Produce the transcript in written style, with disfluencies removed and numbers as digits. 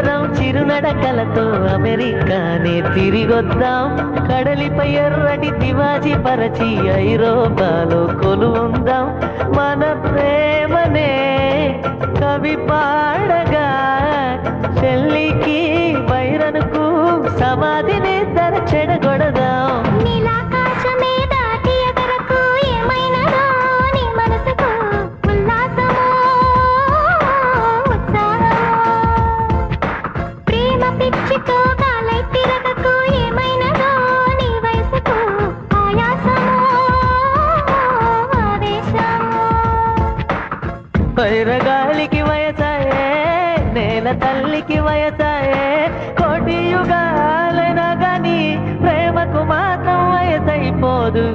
ఇద్దరం చిరునడకలతో అమెరికానే తిరిగొద్దాం. కడలిపై ఎర్రటి తివాజీ పరచి ఐరోపాలో కొలువుందాం. మన ప్రేమనే కవి పాడగా చెల్లికి వైరనుకు సమాధిని ధర చెడగొడదాం. వైరగాలికి వయసాయే, నేల తల్లికి వయసాయే, కోటి యుగాలైనా గాని ప్రేమకు మాత్రం వయసైపోదు.